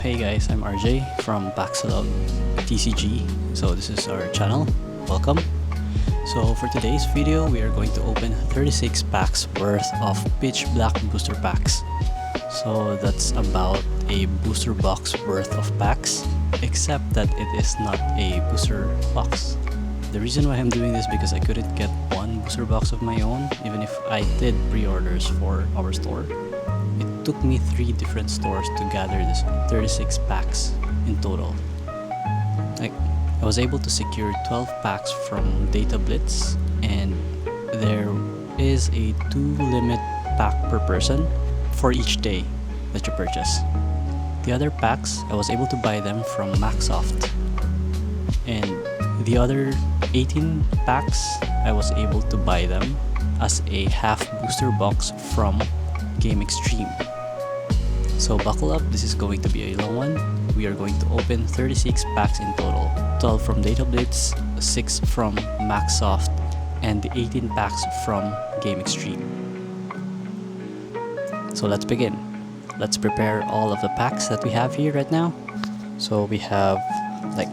Hey guys, I'm RJ from Maxsoft TCG. So this is our channel. Welcome. So for today's video, we are going to open 36 packs worth of pitch black booster packs. So that's about a booster box worth of packs, except that it is not a booster box. The reason why I'm doing this because I couldn't get one booster box of my own, even if I did pre-orders for our store. It took me 3 different stores to gather this 36 packs in total. Like, I was able to secure 12 packs from Datablitz, and there is a 2 limit pack per person for each day that you purchase. The other packs, I was able to buy them from Maxsoft, and the other 18 packs, I was able to buy them as a half booster box from GameXtreme. So buckle up, this is going to be a long one. We are going to open 36 packs in total, 12 from Datablitz, 6 from Maxsoft, and the 18 packs from GameXtreme. So let's begin. Let's prepare all of the packs that we have here right now. So we have like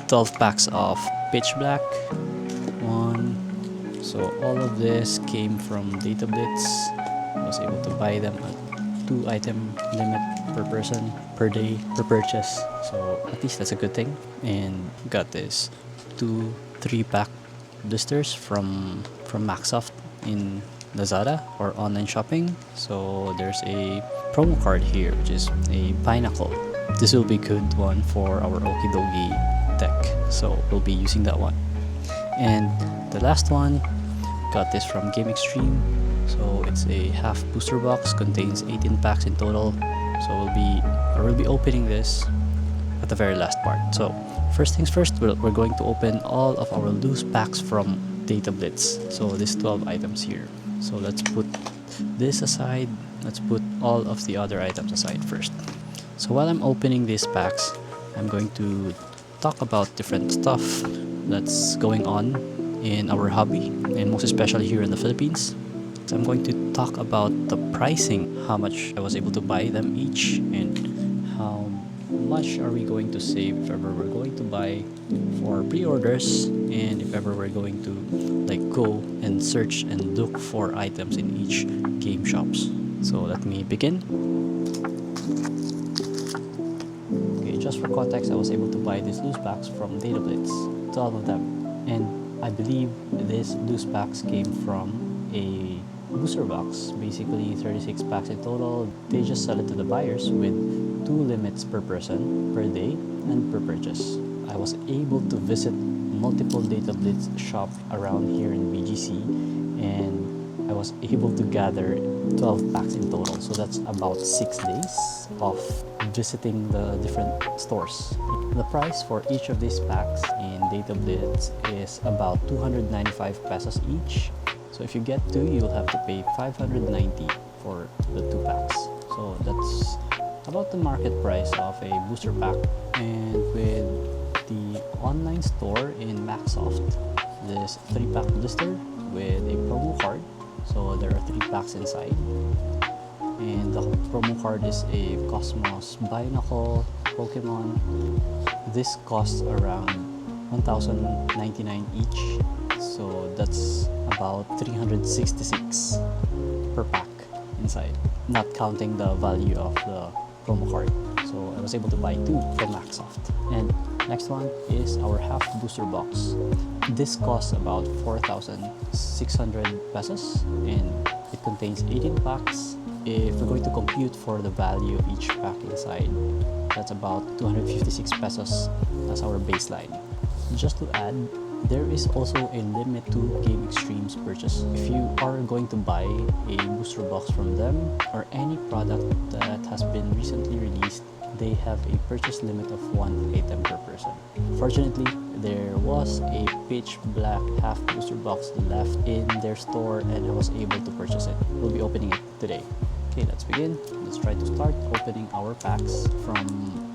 12 packs of pitch black, 1. So all of this came from Datablitz. I was able to buy them at 2 item limit per person per day per purchase, so at least that's a good thing. And got this 2 3-pack blisters from Maxsoft in Lazada or online shopping. So there's a promo card here, which is a pineapple. This will be a good one for our Okidogi deck, so we'll be using that one. And the last one, got this from GameXtreme. So it's a half booster box, contains 18 packs in total. So we'll be opening this at the very last part. So first things first, we're going to open all of our loose packs from Datablitz. So these 12 items here. So let's put this aside. Let's put all of the other items aside first. So while I'm opening these packs, I'm going to talk about different stuff that's going on in our hobby, and most especially here in the Philippines. So I'm going to talk about the pricing, how much I was able to buy them each, and how much are we going to save if ever we're going to buy for pre-orders, and if ever we're going to like go and search and look for items in each game shops. So let me begin. Okay, just for context, I was able to buy these loose packs from Datablitz, 12 of them, and I believe these loose packs came from a booster box, basically 36 packs in total. They just sell it to the buyers with 2 limits per person, per day, and per purchase. I was able to visit multiple Datablitz shop around here in BGC, and I was able to gather 12 packs in total. So that's about 6 days of visiting the different stores. The price for each of these packs in Datablitz is about 295 pesos each. So if you get 2, you'll have to pay 590 for the 2 packs. So that's about the market price of a booster pack. And with the online store in Maxsoft, this 3-pack blister with a promo card. So there are 3 packs inside. And the promo card is a Cosmos Binacle Pokemon. This costs around 1,099 each. So that's about 366 per pack inside, not counting the value of the promo card. So I was able to buy 2 from Maxsoft. And next one is our half booster box. This costs about 4,600 pesos, and it contains 18 packs. If we're going to compute for the value of each pack inside, that's about 256 pesos as our baseline. Just to add, there is also a limit to GameXtreme's purchase. If you are going to buy a booster box from them or any product that has been recently released, they have a purchase limit of 1 item per person. Fortunately, there was a pitch black half booster box left in their store, and I was able to purchase it. We'll be opening it today. Okay, let's begin. Let's try to start opening our packs from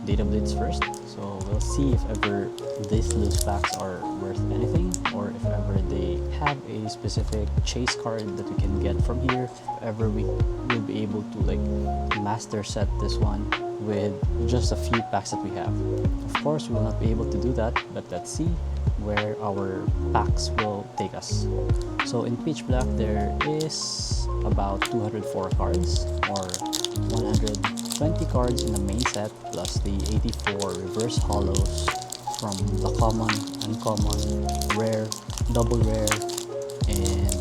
Datablitz first. So we'll see if ever these loose packs are worth anything, or if ever they have a specific chase card that we can get from here. If ever we will be able to like master set this one with just a few packs that we have. Of course, we will not be able to do that, but let's see where our packs will take us. So in Pitch Black, there is about 204 cards, or 120 cards in the main set, plus the 84 reverse hollows from the common, uncommon, rare, double rare, and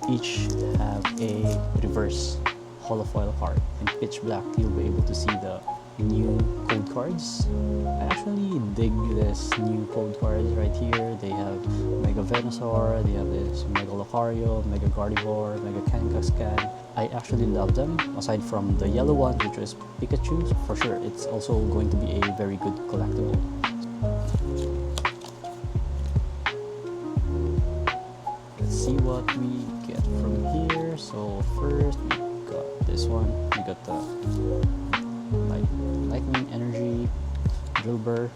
each have a reverse holofoil card. In Pitch Black, you'll be able to see the new code cards. I actually dig this new code cards right here. They have Mega Venusaur, they have this Mega Lucario, Mega Gardevoir, Mega Kangaskhan. I actually love them. Aside from the yellow one, which is Pikachu, for sure it's also going to be a very good collectible. Let's see what we get from here. So first we got this one. We got the Lightning Energy, Drillbur,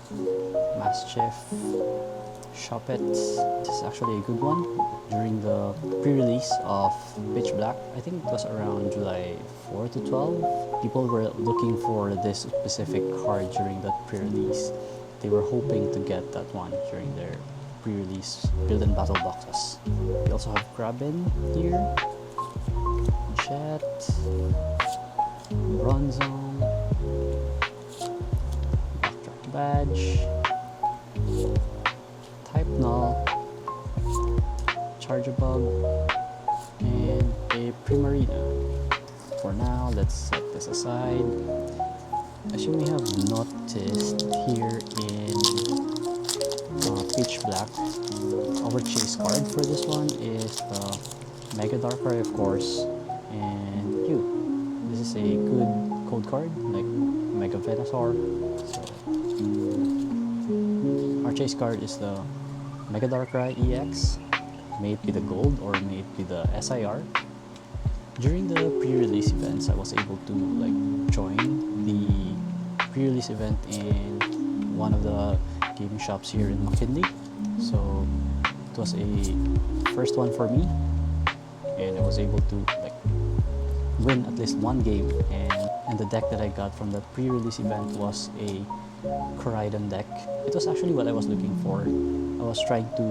Maschiff, Shuppet. This is actually a good one. During the pre-release of Pitch Black, I think it was around July 4 to 12, people were looking for this specific card during that pre-release. They were hoping to get that one during their pre-release build and battle boxes. We also have Graben here, Jet, Bronzong, Backtrack Badge, Type Null, Charjabug, and a Primarina. For now, let's set this aside. As you may have noticed here in Pitch Black, our chase card for this one is the Mega Darkrai, of course, and you. This is a good code card, like Mega Venusaur. So our chase card is the Mega Darkrai EX. May it be the gold or may it be the SIR. During the pre-release events, I was able to like join the pre-release event in one of the gaming shops here in McKinley. So it was a first one for me, and I was able to like win at least one game. And the deck that I got from that pre-release event was a Koraidon deck. It was actually what I was looking for. I was trying to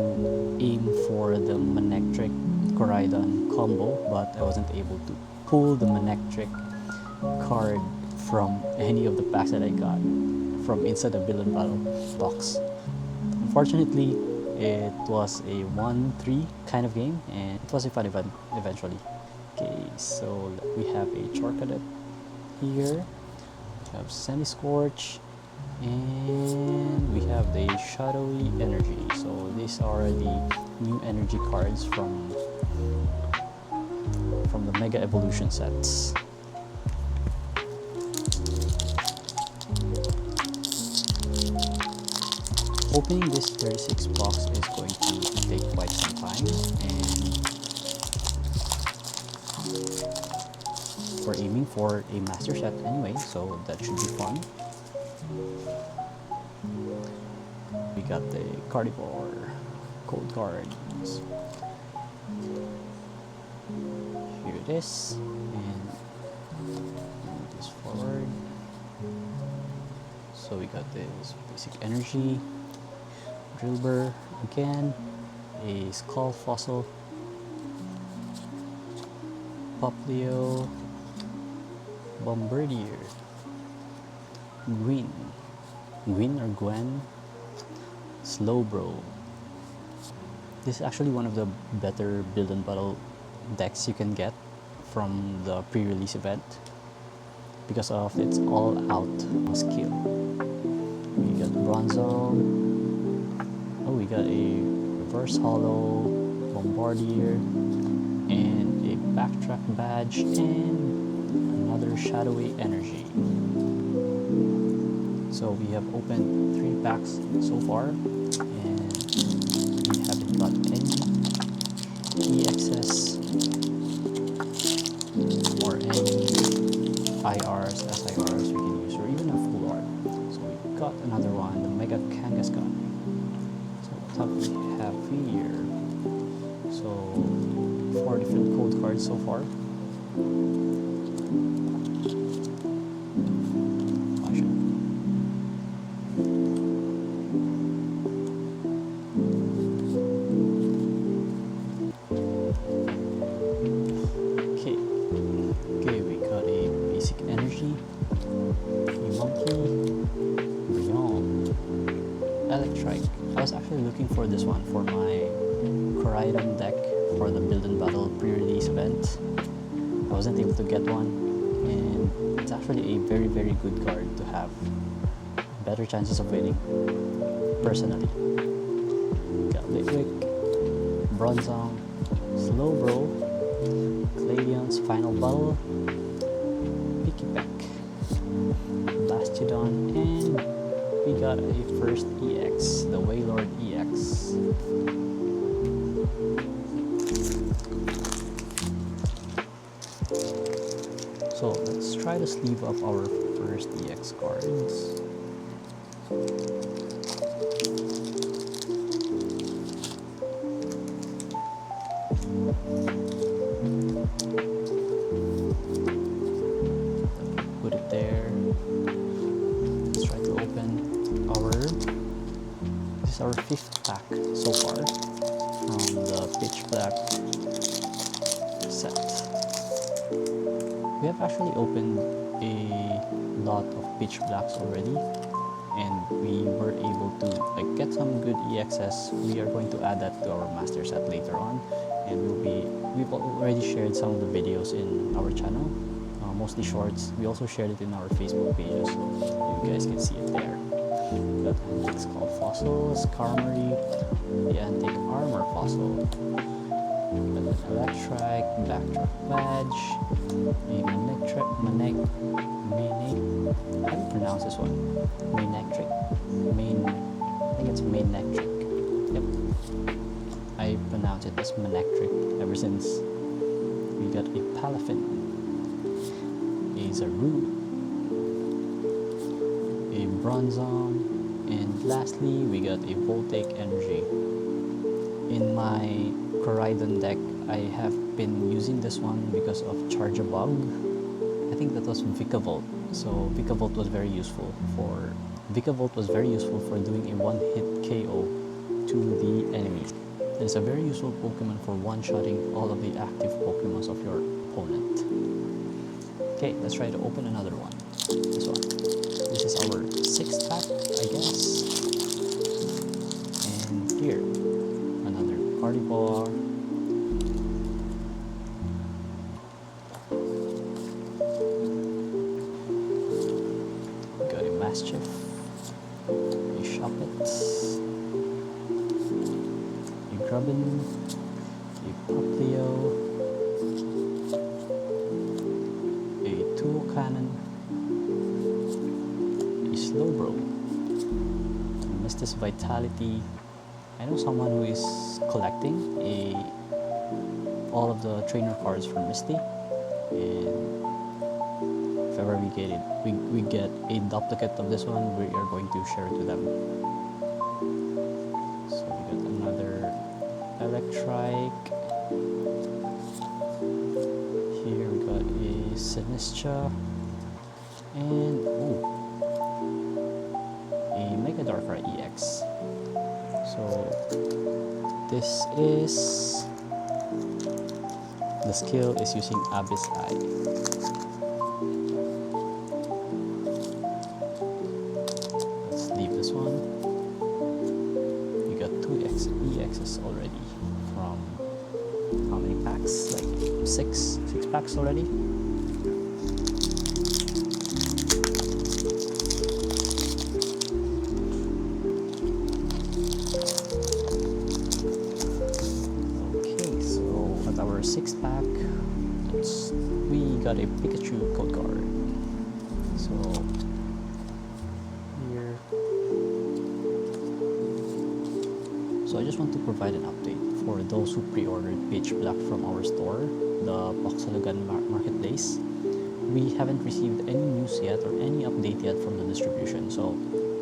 aim for the Manectric Koraidon combo, but I wasn't able to pull the Manectric card from any of the packs that I got from inside the Build and Battle box. Unfortunately, it was a 1-3 kind of game, and it was a fun event eventually. Okay, so we have a Charcadet here, we have Semi-Scorch, and we have the Shadowy Energy. So these are the new energy cards from the Mega Evolution sets. Opening this 36 box is going to take quite some time, and we're aiming for a master set anyway, so that should be fun. We got the Gardevoir code cards. Here it is, and move this forward. So we got this basic energy, Drillbur again, a Skull Fossil, Poplio, Bombardier, Gwyn or Gwen, Slowbro. This is actually one of the better build and battle decks you can get from the pre-release event because of its all-out skill. We got Bronzong. Oh, we got a reverse hollow, Bombardier, and a backtrack badge, and another shadowy energy. So we have opened 3 packs so far, and we haven't got any EXS or any IRs, SIRs we can use, or even a full art. So we got another one, the Mega Kangas gun. So what we have here? So 4 different code cards so far. Okay, we got a basic energy, a monkey, Brion, Electrike. I was actually looking for this one for my Koraidon deck for the Build and Battle pre-release event. I wasn't able to get one, and it's actually a very good card to have. Better chances of winning, personally. Got Litwick, Bronzong, Slowbro, Cladion's Final Battle, Pikipek, Bastiodon, and we got a first EX, the Wailord EX. So let's try to sleeve up our first EX cards. Put it there. Let's try to open our, this is our 5th pack so far from the Pitch Black set. We have actually opened a lot of Pitch Blacks already, and we were able to get some good EXS. We are going to add that to our master set later on, and we've already shared some of the videos in our channel, mostly shorts. We also shared it in our Facebook pages, so you guys can see it there. We got Antique Skull Fossil, Skarmory, the Antique Armor Fossil, we got an Electrike, Backtrack Badge, a how do you pronounce this one? I think it's Manectric. Yep. I pronounce it as Manectric ever since. We got a Palafin, a Zaru, a Bronzong, and lastly we got a Voltaic Energy. In my Koraidon deck, I have been using this one because of Charge-a-Bug. I think that was Vikavolt. So Vikavolt was very useful for doing a one-hit KO to the enemy. It's a very useful Pokemon for one-shotting all of the active Pokemons of your opponent. Okay, let's try to open another one. This one. This is our 6th pack, I guess. And here, another Carnivore. Got a Mastiff, a Shuppet, a Grubbin, a Poplio, a Tool Cannon, a Slowbro, a Mistus Vitality. I know someone who is collecting all of the trainer cards for Misty, and if ever we get it, we get a duplicate of this one, we are going to share it with them. So we got another Electrike. Here we got a Sinistra, and a Mega Darkrai EX. So this is, the skill is using Abyss Eye. Let's leave this one. We got 2 EXs already from how many packs? Like 6 packs already. Our 6th pack, we got a Pikachu code card. So here, so I just want to provide an update for those who pre-ordered Pitch Black from our store, the Boxalugan Marketplace. We haven't received any news yet or any update yet from the distribution, so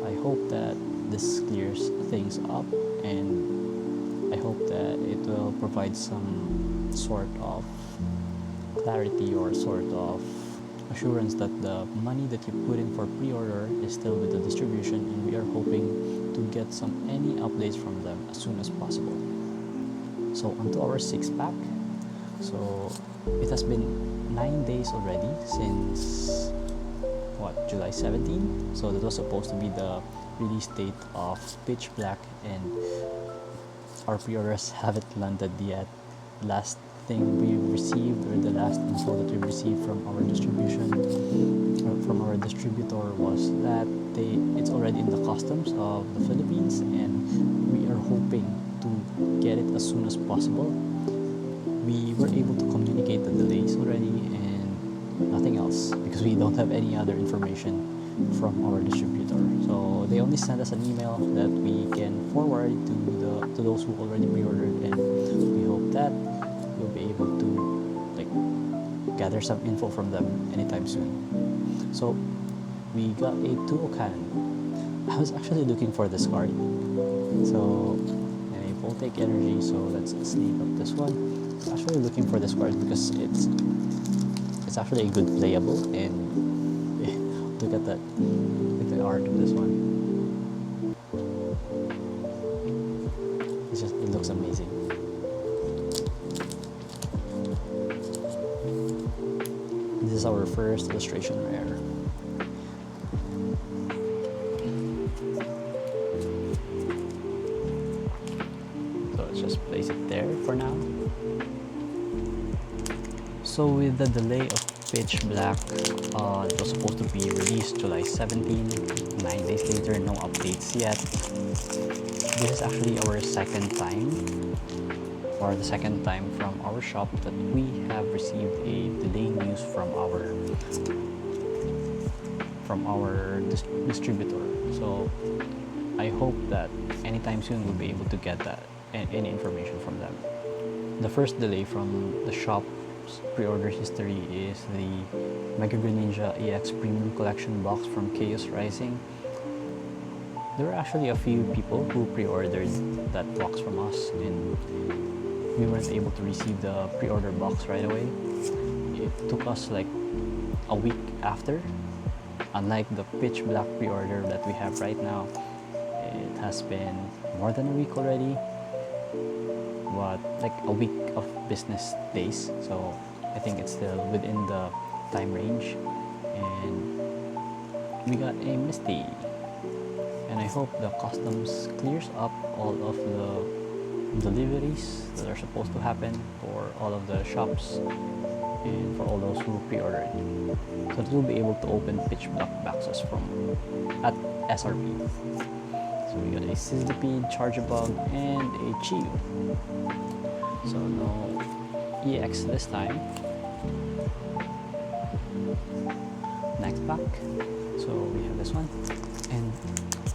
I hope that this clears things up, and I hope that it will provide some sort of clarity or sort of assurance that the money that you put in for pre-order is still with the distribution, and we are hoping to get any updates from them as soon as possible. So onto our 6-pack. So it has been 9 days already since July 17. So that was supposed to be the release date of Pitch Black, and our pre-orders haven't landed yet. Last thing we received, or the last info that we received from our distribution, from our distributor, was that it's already in the customs of the Philippines, and we are hoping to get it as soon as possible. We were able to communicate the delays already and nothing else, because we don't have any other information from our distributor. So they only sent us an email that we can forward to those who already pre-ordered, and we hope that we'll be able to gather some info from them anytime soon. So we got a duo cannon. I was actually looking for this card. So a voltaic energy, so let's sleeve up this one. I'm actually looking for this card because it's actually a good playable, and look at that, look at the art of this one. It looks amazing. This is our first illustration rare. So let's just place it there for now. So with the delay of Pitch Black, it was supposed to be released July 17, 9 days later, no updates yet. This is actually our second time, or the second time from our shop that we have received a delay news from our distributor. So I hope that anytime soon we'll be able to get that any information from them. The first delay from the shop's pre-order history is the Mega Greninja EX Premium Collection box from Chaos Rising. There were actually a few people who pre-ordered that box from us, and we weren't able to receive the pre-order box right away. It took us like a week after. Unlike the Pitch Black pre-order that we have right now, it has been more than a week already, but like a week of business days. So I think it's still within the time range, and we got a Misty. And I hope the customs clears up all of the deliveries that are supposed to happen for all of the shops and for all those who pre-ordered, so that we'll be able to open Pitch Black boxes at SRP. So we got a Sizzlipede, Charjabug, and a Chiyu. So no EX this time. Next pack. So we have this one, and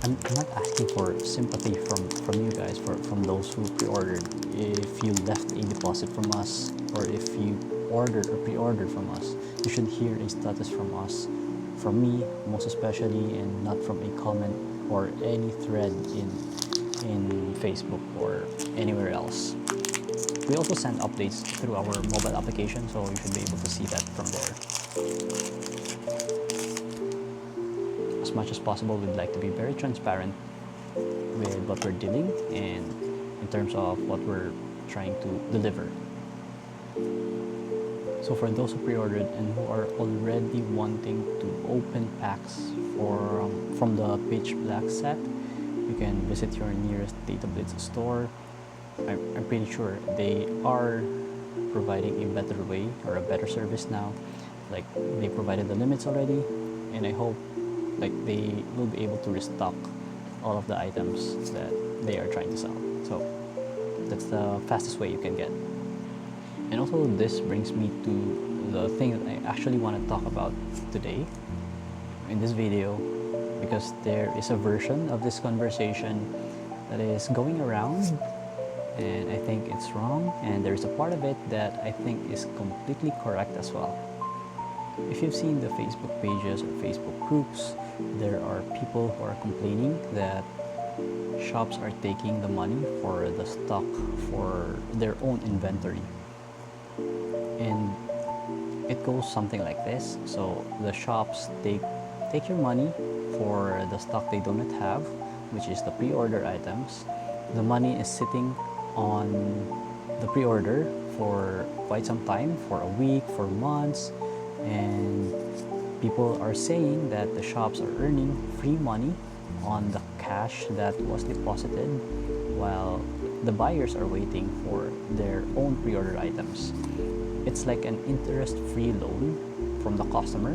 I'm not asking for sympathy from you guys, from those who pre-ordered. If you left a deposit from us, or if you ordered or pre-ordered from us, you should hear a status from us, from me most especially, and not from a comment or any thread in Facebook or anywhere else. We also send updates through our mobile application, so you should be able to see that from there. As much as possible, we'd like to be very transparent with what we're dealing and in terms of what we're trying to deliver. So for those who pre-ordered and who are already wanting to open packs from the Pitch Black set, you can visit your nearest Datablitz store. I'm pretty sure they are providing a better way or a better service now. Like, they provided the limits already, and I hope they will be able to restock all of the items that they are trying to sell. So that's the fastest way you can get. And also, this brings me to the thing that I actually want to talk about today in this video, because there is a version of this conversation that is going around, and I think it's wrong, and there is a part of it that I think is completely correct as well. If you've seen the Facebook pages or Facebook groups, there are people who are complaining that shops are taking the money for the stock for their own inventory. And it goes something like this. So the shops take your money for the stock they do not have, which is the pre-order items. The money is sitting on the pre-order for quite some time, for a week, for months, and people are saying that the shops are earning free money on the cash that was deposited while the buyers are waiting for their own pre-order items. It's like an interest-free loan from the customer,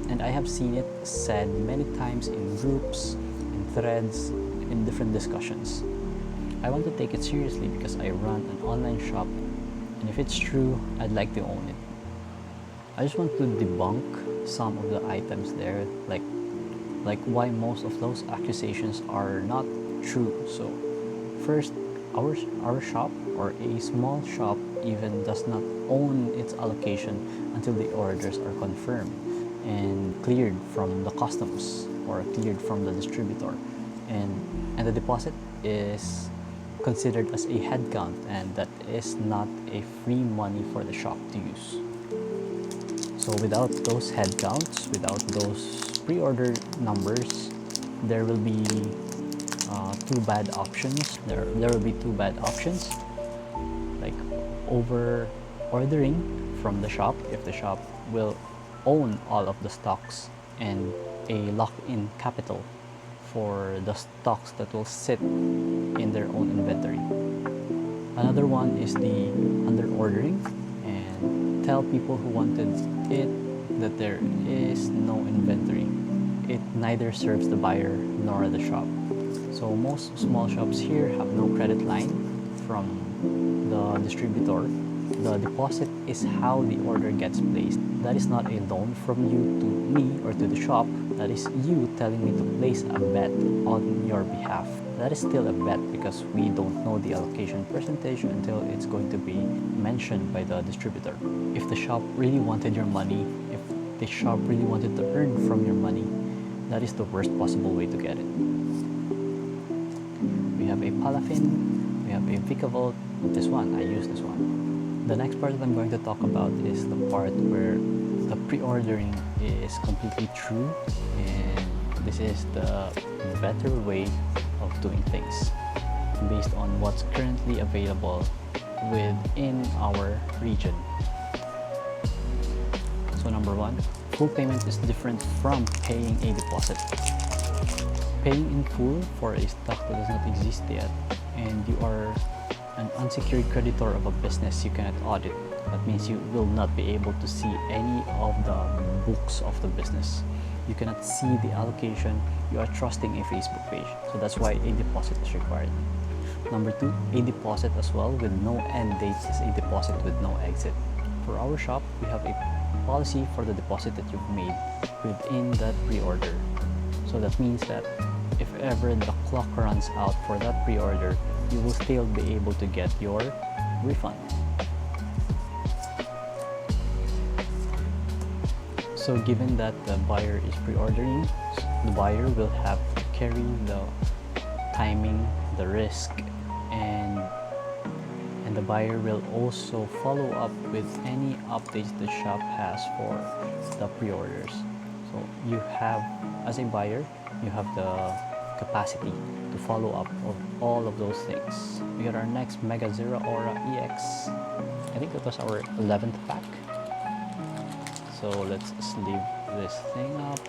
and I have seen it said many times in groups, in threads, in different discussions. I want to take it seriously because I run an online shop, and if it's true, I'd like to own it. I just want to debunk some of the items there, like why most of those accusations are not true. So first, our shop, or a small shop, even does not own its allocation until the orders are confirmed and cleared from the customs or cleared from the distributor, and the deposit is considered as a head count, and that is not a free money for the shop to use. So without those head counts, without those pre-order numbers, there will be two bad options. There will be two bad options, like over ordering from the shop if the shop will own all of the stocks and a lock-in capital for the stocks that will sit in their own inventory. Another one is the under ordering and tell people who wanted it that there is no inventory. It neither serves the buyer nor the shop. So most small shops here have no credit line from the distributor. The deposit is how the order gets placed. That is not a loan from you to me or to the shop. That is you telling me to place a bet on your behalf. That is still a bet because we don't know the allocation percentage until it's going to be mentioned by the distributor. If the shop really wanted your money, if the shop really wanted to earn from your money, that is the worst possible way to get it. We have a Palafin, we have a Vicavolt. This one, I use this one. The next part that I'm going to talk about is the part where the pre-ordering is completely true, and this is the better way of doing things based on what's currently available within our region. So number one, full payment is different from paying a deposit. Paying in full for a stock that does not exist yet, and you are an unsecured creditor of a business you cannot audit. That means you will not be able to see any of the books of the business. You cannot see the allocation. You are trusting a Facebook page. So that's why a deposit is required. Number two, a deposit as well with no end date is a deposit with no exit. For our shop, we have a policy for the deposit that you've made within that pre-order. So that means that if ever the clock runs out for that pre-order, you will still be able to get your refund. So given that the buyer is pre-ordering, the buyer will have to carry the timing, the risk, and the buyer will also follow up with any updates the shop has for the pre-orders. So you have, as a buyer, you have the capacity to follow up of all of those things. We got our next Mega Zero Aura EX. I think that was our 11th pack. So let's sleeve this thing up.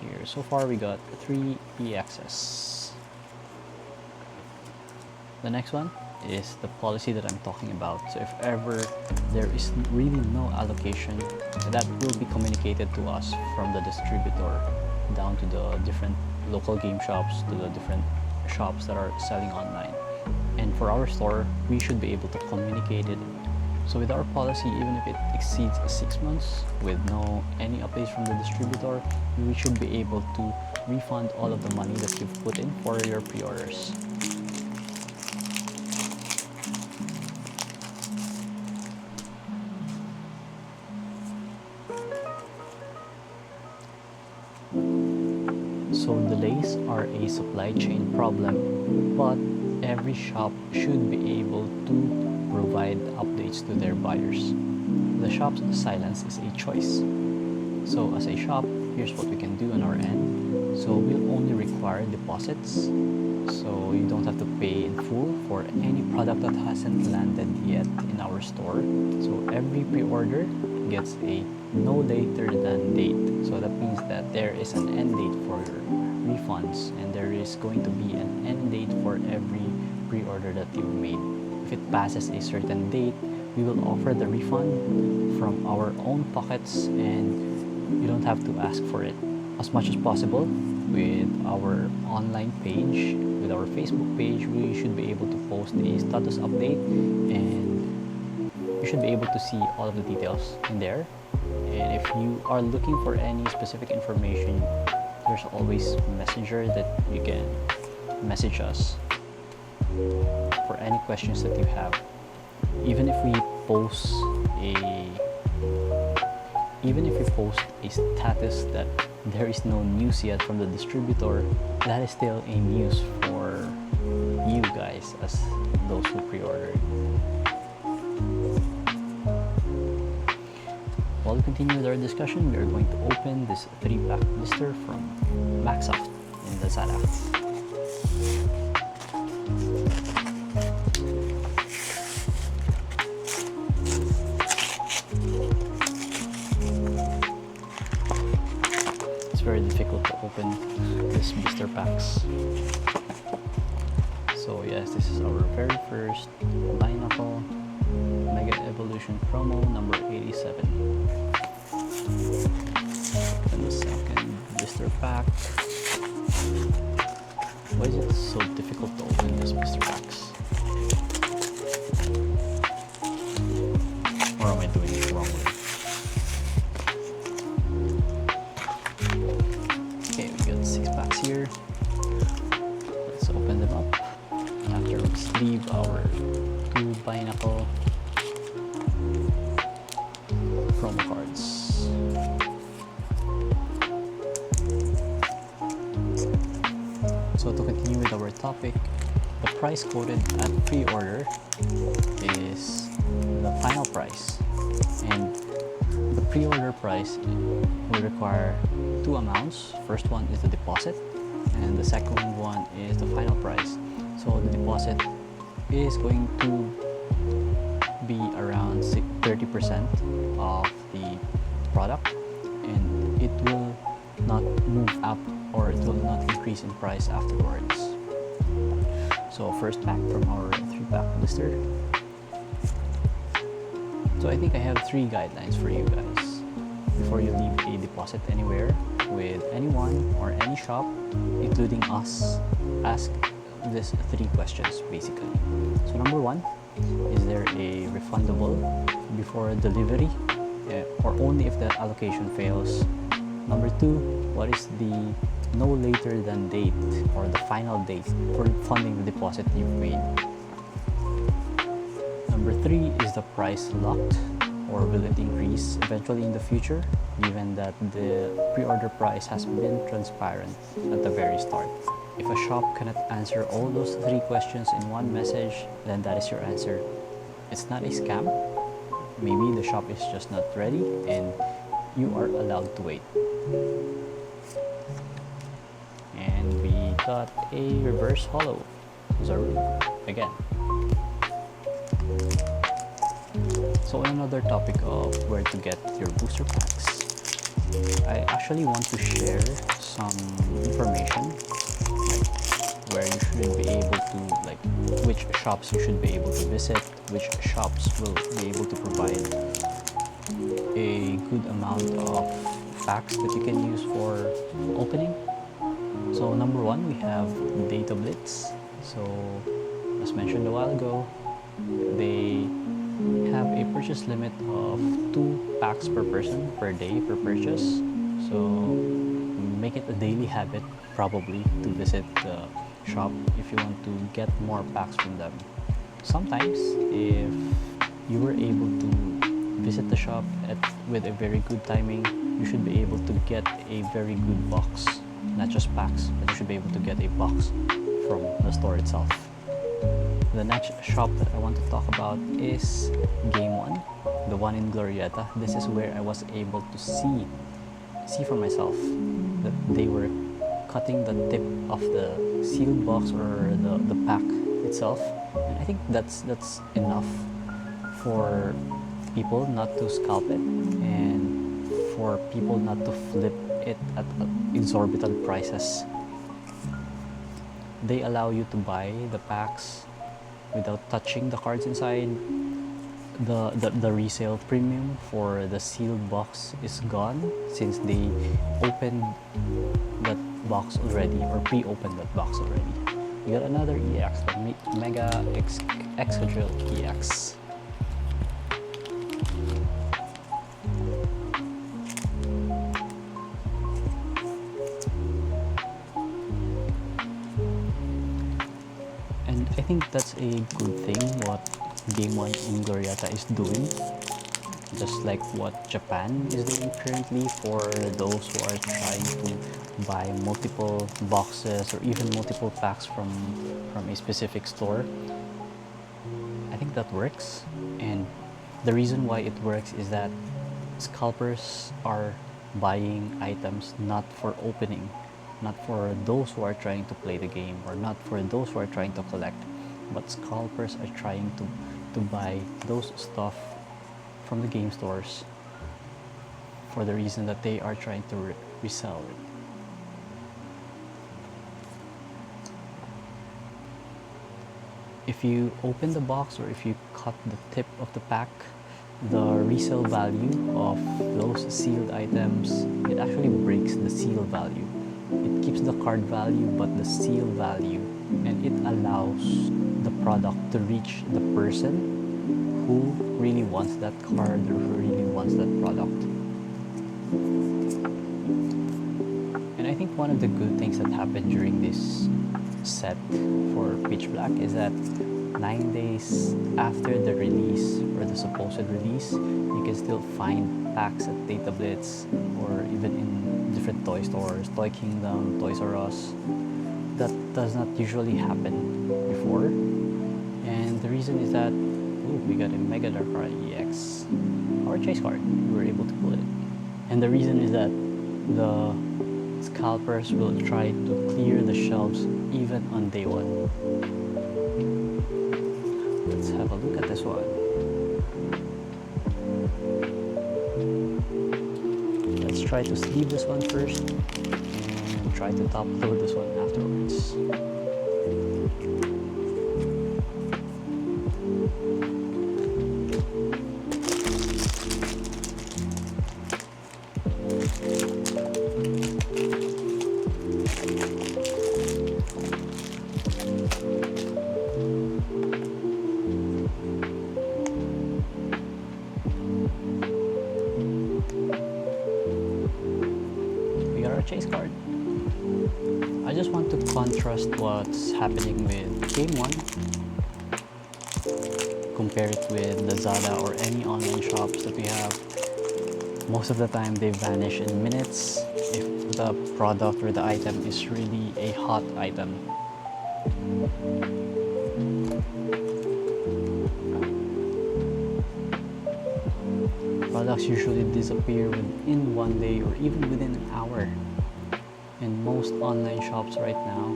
Here, so far we got 3 EXs. The next one is the policy that I'm talking about. So if ever there is really no allocation, that will be communicated to us from the distributor down to the different local game shops, to the different shops that are selling online. And for our store, we should be able to communicate it. So with our policy, even if it exceeds 6 months with no any updates from the distributor, we should be able to refund all of the money that you've put in for your pre-orders. So delays are a supply chain problem, but every shop should be able to provide updates to their buyers. The shop's silence is a choice. So as a shop, here's what we can do on our end. So we'll only require deposits, so you don't have to pay in full for any product that hasn't landed yet in our store. So every pre-order gets a no later than date. So that means that there is an end date for your refunds, and there is going to be an end date for every pre-order that you've made. If it passes a certain date, we will offer the refund from our own pockets, and you don't have to ask for it. As much as possible, with our online page, with our Facebook page, we should be able to post a status update, and you should be able to see all of the details in there. And if you are looking for any specific information, there's always Messenger that you can message us for any questions that you have. Even if we post a status that there is no news yet from the distributor, that is still a news for you guys as those who pre-ordered. While we continue with our discussion, we are going to open this 3-pack blister from Maxsoft in Lazada. Very difficult to open these blister packs. So yes, this is our very first Binnacle Mega Evolution promo number 87. And the second blister pack. Why is it so difficult to open these blister packs? Or am I doing it wrongly? Here, let's open them up. After we sleeve our 2 Binnacle promo cards. So to continue with our topic, the price quoted at pre-order is the final price, and the pre-order price will require 2 amounts. First one is the deposit, and the second one is the final price. So the deposit is going to be around 30% of the product, and it will not move up, or it will not increase in price afterwards. So first pack from our 3-pack blister. So I think I have 3 guidelines for you guys before you leave a deposit anywhere with anyone or any shop, including us. Ask these 3 questions basically. So number 1, is there a refundable before delivery, or only if the allocation fails? Number 2, what is the no later than date, or the final date for refunding the deposit you've made? Number 3, is the price locked, or will it increase eventually in the future, given that the pre-order price has been transparent at the very start? If a shop cannot answer all those 3 questions in one message, then that is your answer. It's not a scam. Maybe the shop is just not ready, and you are allowed to wait. And we got a reverse holo Zaru again. So another topic of where to get your booster packs, I actually want to share some information, like where you should be able to, like which shops you should be able to visit, which shops will be able to provide a good amount of packs that you can use for opening. So number 1, we have Datablitz. So as mentioned a while ago, they have a purchase limit of 2 packs per person per day per purchase. So make it a daily habit probably to visit the shop if you want to get more packs from them. Sometimes if you were able to visit the shop with a very good timing, you should be able to get a very good box not just packs, but you should be able to get a box from the store itself. The next shop that I want to talk about is Game One, the one in Glorieta. This is where I was able to see for myself that they were cutting the tip of the sealed box or the pack itself. And I think that's enough for people not to scalp it and for people not to flip it at exorbitant prices. They allow you to buy the packs without touching the cards inside. The resale premium for the sealed box is gone since they opened that box already or pre-opened that box already. You got another EX, the Mega Excadrill EX. And I think that's a good thing what Game One in Glorieta is doing, just like what Japan is doing currently for those who are trying to buy multiple boxes or even multiple packs from a specific store. I think that works, and the reason why it works is that scalpers are buying items not for opening, not for those who are trying to play the game or not for those who are trying to collect, but scalpers are trying to buy those stuff from the game stores for the reason that they are trying to resell it. If you open the box or if you cut the tip of the pack, the resale value of those sealed items, it actually breaks the seal value. It keeps the card value but the seal value, and it allows the product to reach the person who really wants that card or who really wants that product. And I think one of the good things that happened during this set for Pitch Black is that 9 days after the release or the supposed release, you can still find packs at Datablitz or even in different toy stores, Toy Kingdom, Toys R Us. That does not usually happen before, and the reason is that we got a Mega Darkrai EX, our chase card. We were able to pull it, and the reason is that the scalpers will try to clear the shelves even on day one. Let's have a look at this one. Let's try to sleeve this one first and try to top load this one afterwards. Chase card. I just want to contrast what's happening with Game One, compare it with Lazada or any online shops that we have. Most of the time they vanish in minutes if the product or the item is really a hot item. Products usually disappear within 1 day or even within an hour. And most online shops right now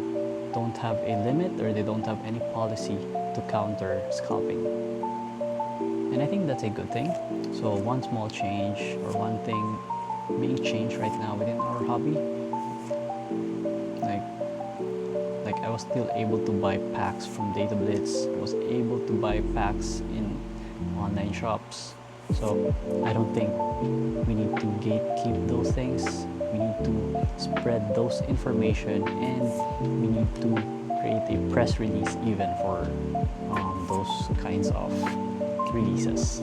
don't have a limit or they don't have any policy to counter scalping. And I think that's a good thing. So one small change or one thing being changed right now within our hobby, like I was still able to buy packs from Datablitz. I was able to buy packs in online shops. So I don't think we need to gatekeep those things. We need to spread those information, and we need to create a press release even for those kinds of releases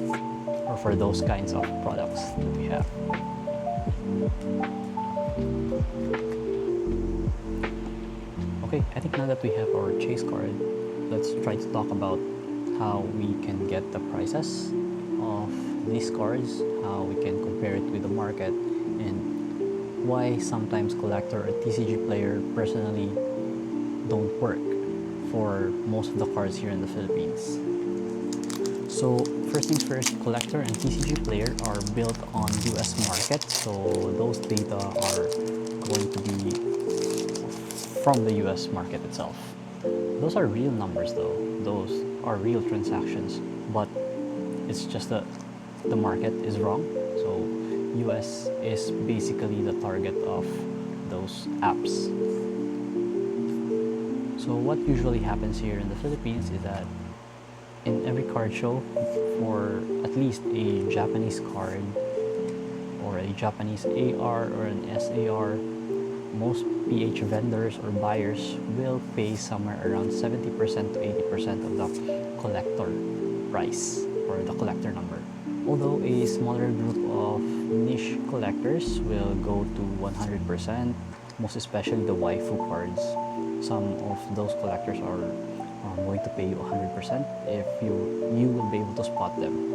or for those kinds of products that we have. Okay, I think now that we have our chase card, let's try to talk about how we can get the prices of these cards, how we can compare it with the market, and why sometimes collector or TCG player personally don't work for most of the cards here in the Philippines. So first things first, collector and TCG player are built on US market, so those data are going to be from the US market itself. Those are real numbers though, those are real transactions, but it's just that the market is wrong. So US is basically the target of those apps. So what usually happens here in the Philippines is that in every card show, for at least a Japanese card or a Japanese AR or an SAR, most PH vendors or buyers will pay somewhere around 70% to 80% of the collector price or the collector number. Although a smaller group of niche collectors will go to 100%, most especially the waifu cards. Some of those collectors are going to pay you 100% if you will be able to spot them.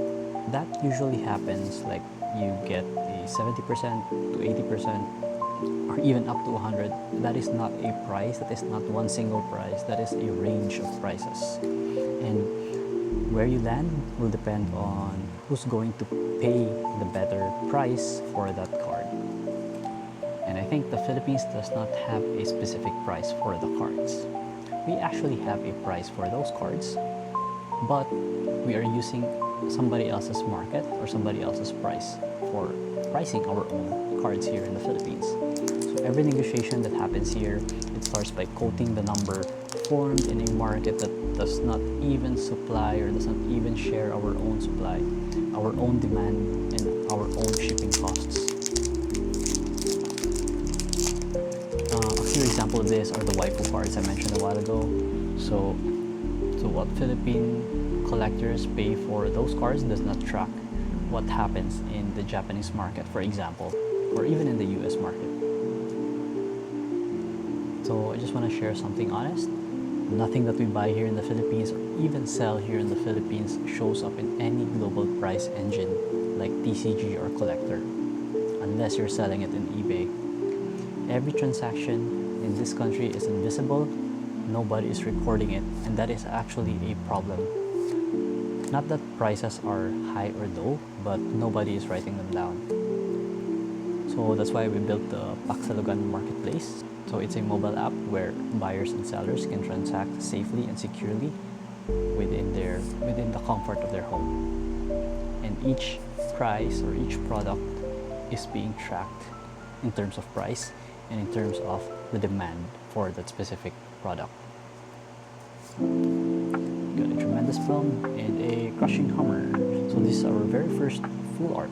That usually happens like you get a 70% to 80% or even up to 100. That is not a price, that is not one single price, that is a range of prices. And where you land will depend on who's going to pay the better price for that card. And I think the Philippines does not have a specific price for the cards. We actually have a price for those cards, but we are using somebody else's market or somebody else's price for pricing our own cards here in the Philippines. So every negotiation that happens here, it starts by quoting the number formed in a market that does not even supply or does not even share our own supply, our own demand, and our own shipping costs. A few examples of this are the waifu cards I mentioned a while ago. So what Philippine collectors pay for those cards does not track what happens in the Japanese market, for example, or even in the US market. So I just want to share something honest. Nothing that we buy here in the Philippines or even sell here in the Philippines shows up in any global price engine like TCG or collector, unless you're selling it in eBay. Every transaction in this country is invisible, nobody is recording it, and that is actually a problem. Not that prices are high or low, but nobody is writing them down. So that's why we built the Paksalugan marketplace. So it's a mobile app where buyers and sellers can transact safely and securely within the comfort of their home. And each price or each product is being tracked in terms of price and in terms of the demand for that specific product. Got a tremendous plum and a crushing hammer. So this is our very first full art.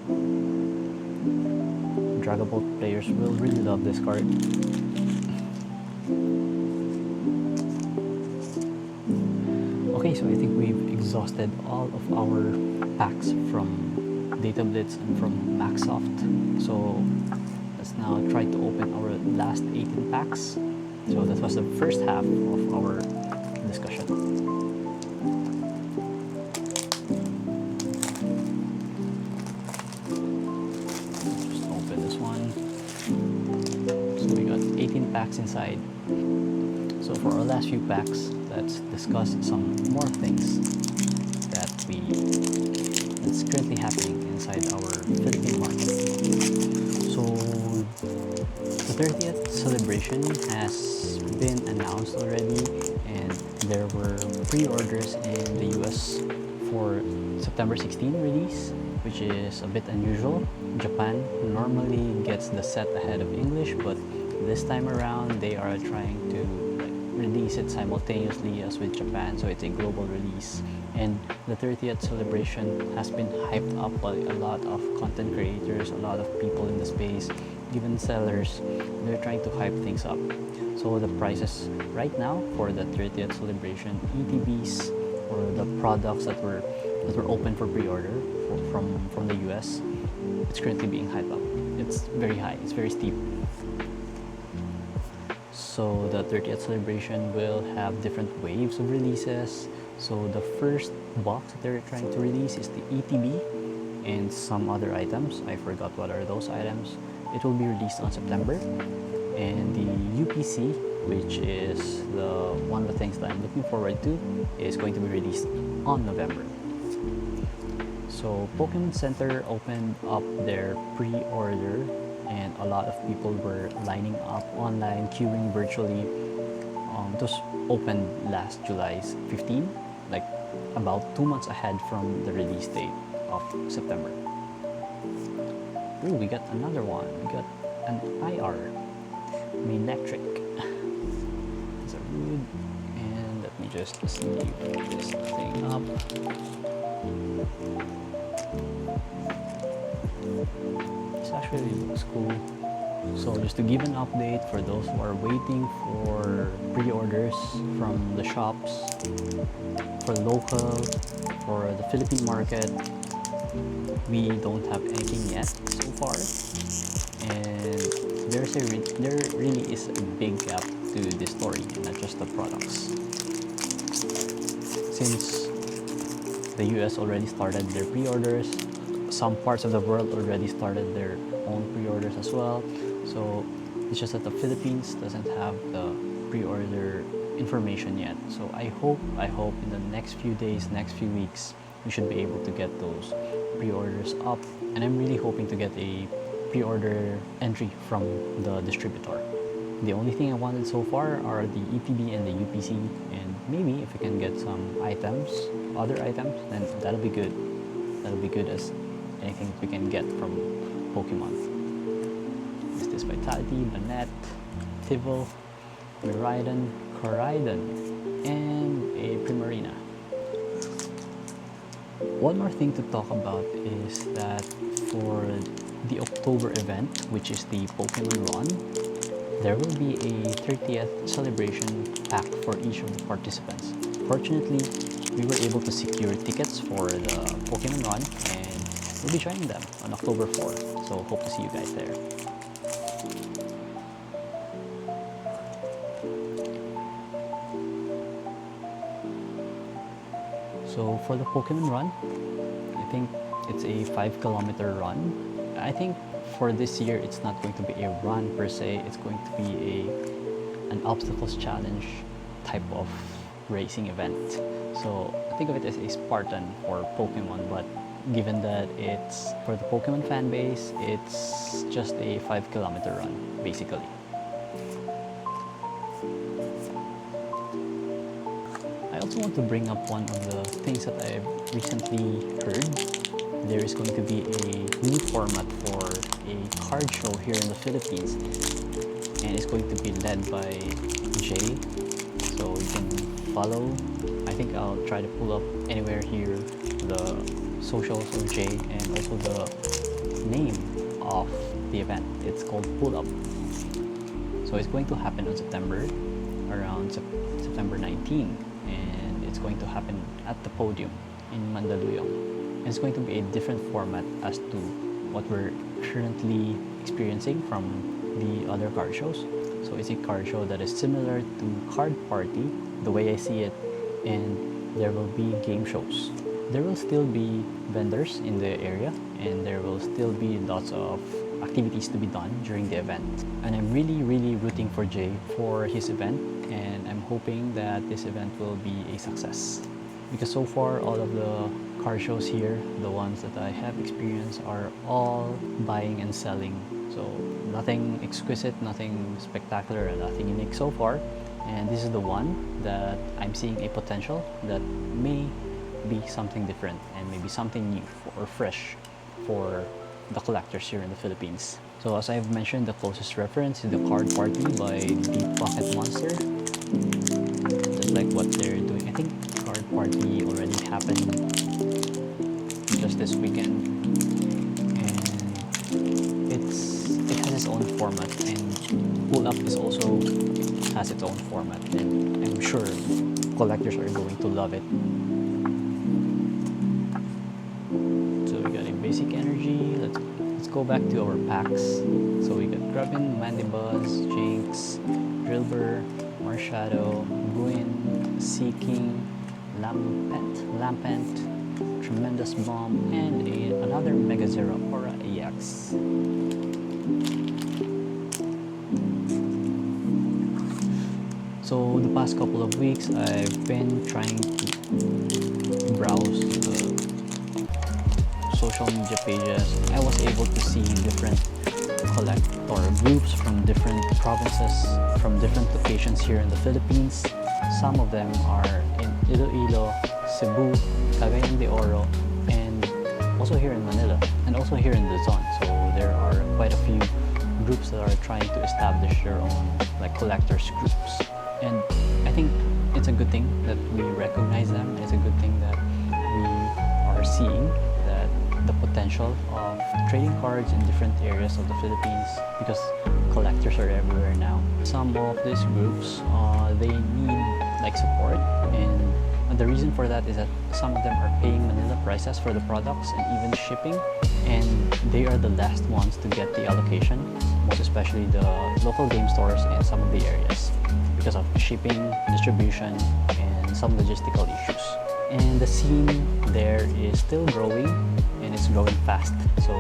Dragon Ball players will really love this card. Okay, so I think we've exhausted all of our packs from Datablitz and from Maxsoft. So let's now try to open our last 18 packs. So that was the first half of our discussion. Just open this one. So we got 18 packs inside. So for our last few packs, let's discuss some more things that's currently happening inside our Philippine market. So the 30th celebration has been announced already, and there were pre-orders in the US for September 16 release, which is a bit unusual. Japan normally gets the set ahead of English, but this time around they are trying to release it simultaneously as with Japan, so it's a global release. And the 30th celebration has been hyped up by a lot of content creators, a lot of people in the space, even sellers. They're trying to hype things up. So the prices right now for the 30th celebration ETBs, or the products that were open for pre-order from the US, it's currently being hyped up. It's very high, it's very steep. So the 30th celebration will have different waves of releases. So the first box that they're trying to release is the ETB and some other items. I forgot what are those items. it will be released on September, and the UPC, which is one of the things that I'm looking forward to, is going to be released on November. So Pokemon Center opened up their pre-order, and a lot of people were lining up online, queuing virtually. It was opened last July 15, like about 2 months ahead from the release date of September. Ooh, we got another one. We got an IR, Manectric. It's a rude, and let me just sleeve this thing up. This actually looks cool. So just to give an update for those who are waiting for pre-orders from the shops, for local, for the Philippine market, we don't have anything yet so far, and there really is a big gap to this story, and not just the products. Since the US already started their pre-orders, some parts of the world already started their own pre-orders as well. So it's just that the Philippines doesn't have the pre-order information yet. So I hope in the next few days, next few weeks, we should be able to get those pre-orders up. And I'm really hoping to get a pre-order entry from the distributor. The only thing I wanted so far are the ETB and the UPC, and maybe if we can get some items, other items, then that'll be good. That'll be good as anything we can get from Pokemon. Is this Vitality, Banette, Tivol, Miraidon, Koraidon, and a Primarina. One more thing to talk about is that for the October event, which is the Pokemon Run, there will be a 30th celebration pack for each of the participants. Fortunately, we were able to secure tickets for the Pokemon Run, and we'll be joining them on October 4. So hope to see you guys there. So for the Pokemon Run, I think it's a 5-kilometer run. I think for this year, it's not going to be a run per se. It's going to be an obstacles challenge type of racing event. So think of it as a Spartan for Pokemon, but given that it's for the Pokemon fan base, it's just a 5-kilometer run, basically. I also want to bring up one of the things that I've recently heard. There is going to be a new format for a card show here in the Philippines, and it's going to be led by Jay. So you can follow. I think I'll try to pull up anywhere here the socials of Jay and also the name of the event. It's called Pull Up. So it's going to happen on around September 19, and it's going to happen at the podium in Mandaluyong. And it's going to be a different format as to what we're currently experiencing from the other card shows. So it's a card show that is similar to Card Party, the way I see it, and there will be game shows. There will still be vendors in the area, and there will still be lots of activities to be done during the event. And I'm really rooting for Jay for his event, and I'm hoping that this event will be a success. Because so far, all of the car shows here, the ones that I have experienced, are all buying and selling. So nothing exquisite, nothing spectacular, and nothing unique so far. And this is the one that I'm seeing a potential that may be something different and maybe something new or fresh for the collectors here in the Philippines. So as I've mentioned, the closest reference is the Card Party by Deep Pocket Monster. Just like what they're doing. I think Card Party already happened just this weekend, and it has its own format, and Pull Up is also has its own format, and I'm sure collectors are going to love it. So we got a basic energy. Let's go back to our packs. So we got Grubbin, Mandibuzz, Jinx, Drillbur, Marshadow, Buin, Seeking, Lampent, Tremendous Bomb, and another Mega Zero Aura EX. So the past couple of weeks, I've been trying to browse the social media pages. I was able to see different collector groups from different provinces, from different locations here in the Philippines. Some of them are in Iloilo, Cebu, Cagayan de Oro, and also here in Manila, and also here in Luzon. So there are quite a few groups that are trying to establish their own like collectors groups. And I think it's a good thing that we recognize them. It's a good thing that we are seeing that the potential of trading cards in different areas of the Philippines, because collectors are everywhere now. Some of these groups, they need like support, and the reason for that is that some of them are paying Manila prices for the products and even shipping, and they are the last ones to get the allocation, most especially the local game stores in some of the areas, because of shipping, distribution, and some logistical issues. And the scene there is still growing, and it's growing fast. So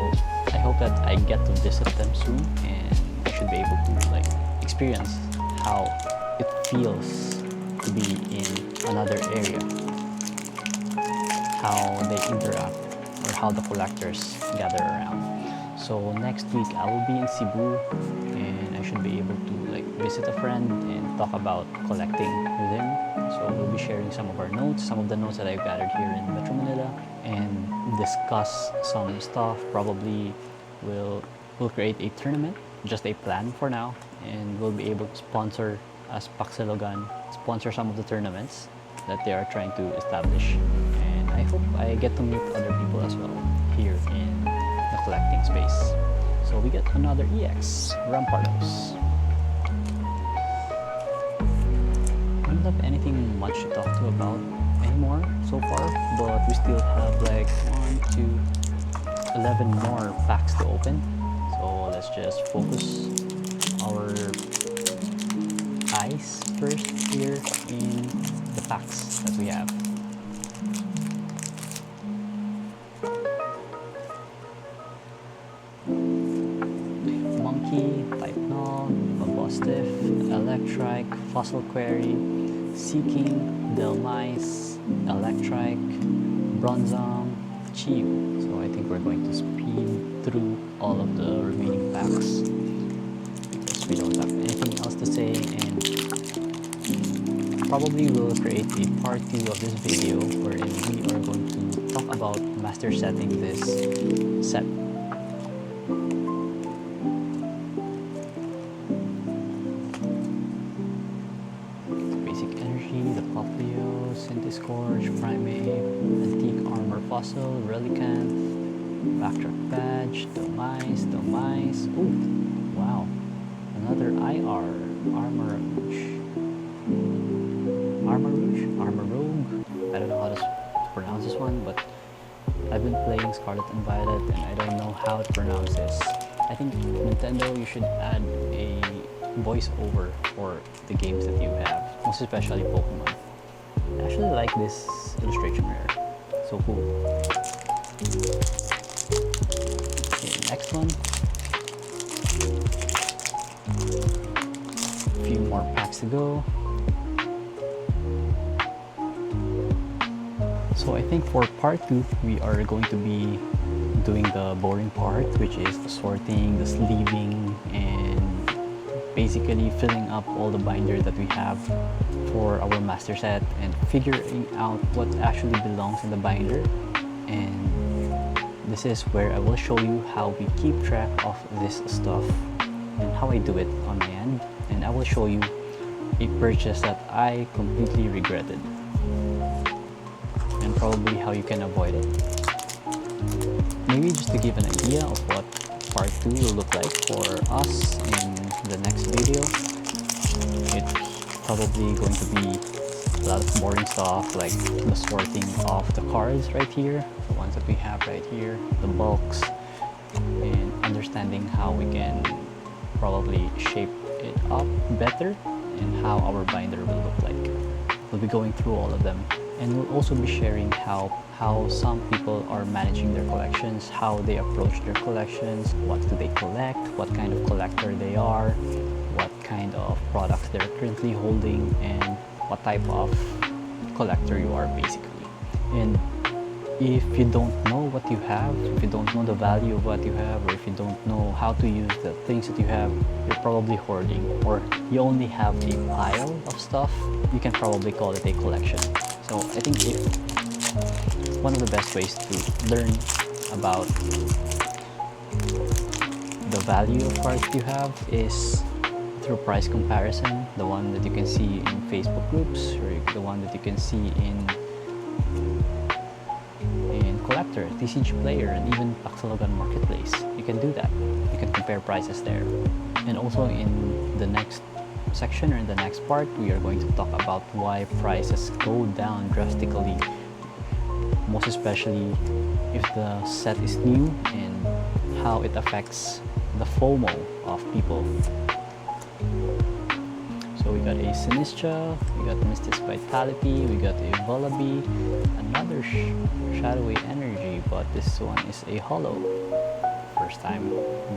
I hope that I get to visit them soon, and I should be able to like experience how it feels to be in another area, how they interact, or how the collectors gather around. So next week I will be in Cebu, and I should be able to like visit a friend and talk about collecting with him. So we'll be sharing some of our notes, some of the notes that I've gathered here in Metro Manila, and discuss some stuff. Probably we'll create a tournament, just a plan for now, and we'll be able to sponsor as Paxilogan, sponsor some of the tournaments that they are trying to establish. And I hope I get to meet other people as well here in the collecting space. So we get another EX, Rampardos. I don't have anything much to talk to about anymore so far, but we still have like 11 more packs to open. So let's just focus our eyes first here in the packs that we have. Monkey, Type Null, Mabostiff, Electrike, Fossil Query, Seeking, Delmise, Electrike, Bronzong, Chief. So I think we're going to speed through all of the remaining packs because we don't have anything else to say, and probably we'll create a part 2 of this video wherein we are going to talk about master setting this set. Basic Energy, the Poplio, Syntiscorch, Primate, Antique Armor Fossil, Relicanth, Backtrack Badge, Delmise. Ooh, wow. Another IR, Armor Rogue. I don't know how to pronounce this one, but I've been playing Scarlet and Violet and I don't know how to pronounce this. I think Nintendo, you should add a voiceover for the games that you have, most especially Pokemon. I actually like this illustration here. So cool. Okay, next one. A few more packs to go. So I think for part 2, we are going to be doing the boring part, which is the sorting, the sleeving, and basically filling up all the binder that we have for our master set and figuring out what actually belongs in the binder. And this is where I will show you how we keep track of this stuff and how I do it on my end. And I will show you a purchase that I completely regretted, and probably how you can avoid it. Maybe just to give an idea of what part 2 will look like for us in the next video. It's probably going to be a lot of boring stuff like the sorting of the cards right here, the ones that we have right here, the bulks, and understanding how we can probably shape it up better and how our binder will look like. We'll be going through all of them And we'll also be sharing how some people are managing their collections, how they approach their collections, what do they collect, what kind of collector they are, what kind of products they're currently holding, and what type of collector you are basically. And if you don't know what you have, if you don't know the value of what you have, or if you don't know how to use the things that you have, you're probably hoarding, or you only have a pile of stuff, you can probably call it a collection. So I think if one of the best ways to learn about the value of cards you have is through price comparison, the one that you can see in Facebook groups, or the one that you can see in Collector, TCG Player, and even Paxalogan Marketplace. You can do that. You can compare prices there. And also in the next section, or in the next part, we are going to talk about why prices go down drastically, most especially if the set is new, and how it affects the FOMO of people. So we got a Sinistra, we got Mystis Vitality, we got a Vullaby, another Shadowy Energy, but this one is a holo. First time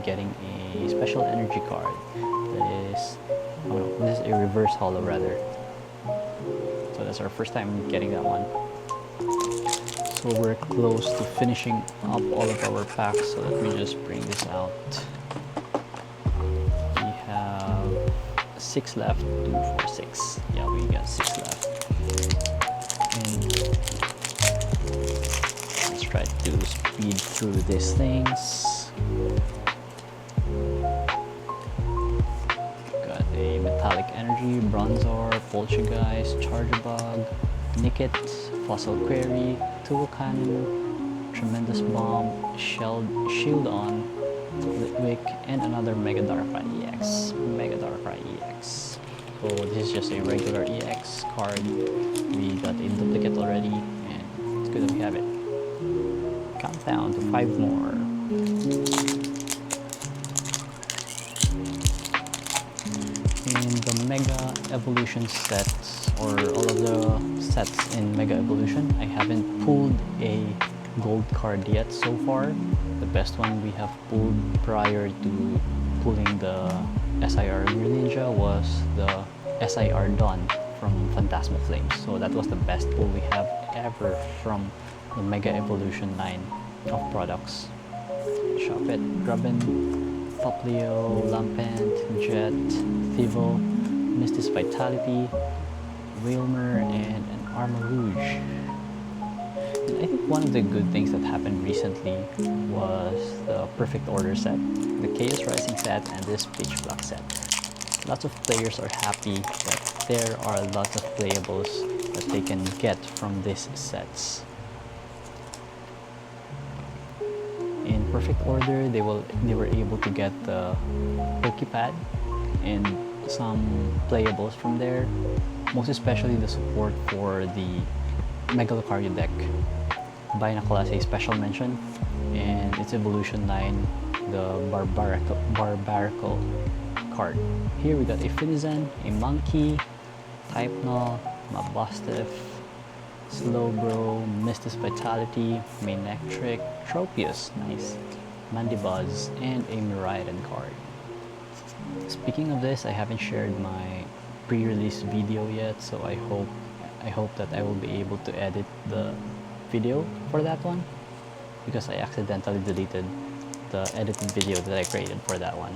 getting a special energy card. That is, oh no, this is a reverse holo rather. So that's our first time getting that one. So we're close to finishing up all of our packs, so let me just bring this out. 6 left, 2, 4, 6. Yeah, we got 6 left. And let's try to speed through these things. Got a Metallic Energy, Bronzor, Poltergeist, Charjabug, Nickit, Fossil Query, Tool Cannon, Tremendous Bomb, Shield On, Litwick, and another Mega Darkrai EX. Mega Darkrai EX. So this is just a regular EX card. We got a duplicate already, and it's good that we have it. Countdown to 5 more. In the Mega Evolution sets, or all of the sets in Mega Evolution, I haven't pulled a gold card yet so far. The best one we have pulled prior to pulling the SIR Greninja was the SIR Dawn from Phantasma Flames. So that was the best pull we have ever from the Mega Evolution line of products. Shuppet, Grubbin, Poplio, Lampent, Jet, Thievul, Mystis Vitality, Wailmer, and an Armarouge. I think one of the good things that happened recently was the Perfect Order set, the Chaos Rising set, and this Pitch Black set. Lots of players are happy that there are lots of playables that they can get from these sets. In Perfect Order, they were able to get the Pokepad and some playables from there, most especially the support for the Mega Lucario deck. Binacle as a special mention, and its evolution line, the Barbarical card. Here we got a Finizen, a Monkey, Typenol, Mabosstiff, Slowbro, Mystis Vitality, Manectric, Tropius, nice, Mandibuzz, and a Miraidon card. Speaking of this, I haven't shared my pre-release video yet, so I hope that I will be able to edit the video for that one, because I accidentally deleted the edited video that I created for that one.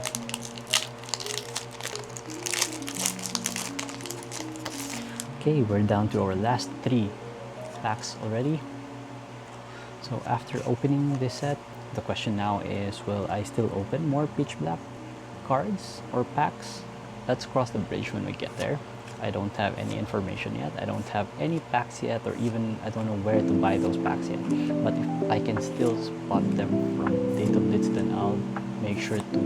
Okay, we're down to our last 3 packs already. So after opening this set, the question now is, will I still open more Pitch Black cards or packs? Let's cross the bridge when we get there. I don't have any information yet. I don't have any packs yet, or even I don't know where to buy those packs yet. But if I can still spot them from Datablitz, then I'll make sure to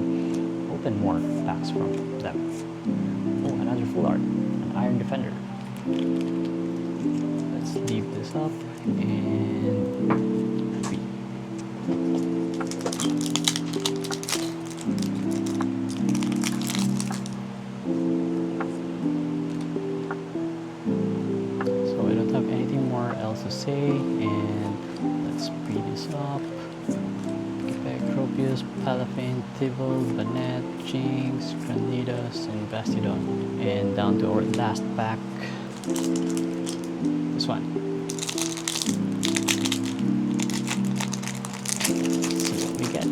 open more packs from them. Oh, another full art, an Iron Defender. Let's leave this up and repeat. say, and let's speed this up. Cropius, Palafin, Tibble, Banet, Jinx, Granidas, and Bastidon. And down to our last pack. This one. Let's see what we get.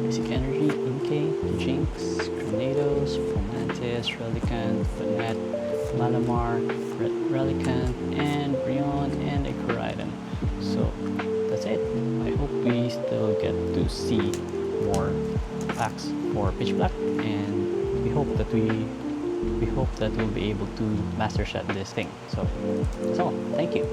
Basic Energy, Inkay, Jinx, Granados, Pomantis, Relicanth, Banet, Malamar, Relicanth, and Brion, and a Koraidon. So that's it. I hope we still get to see more packs for Pitch Black, and we hope that we'll be able to master set this thing. So that's all. Thank you.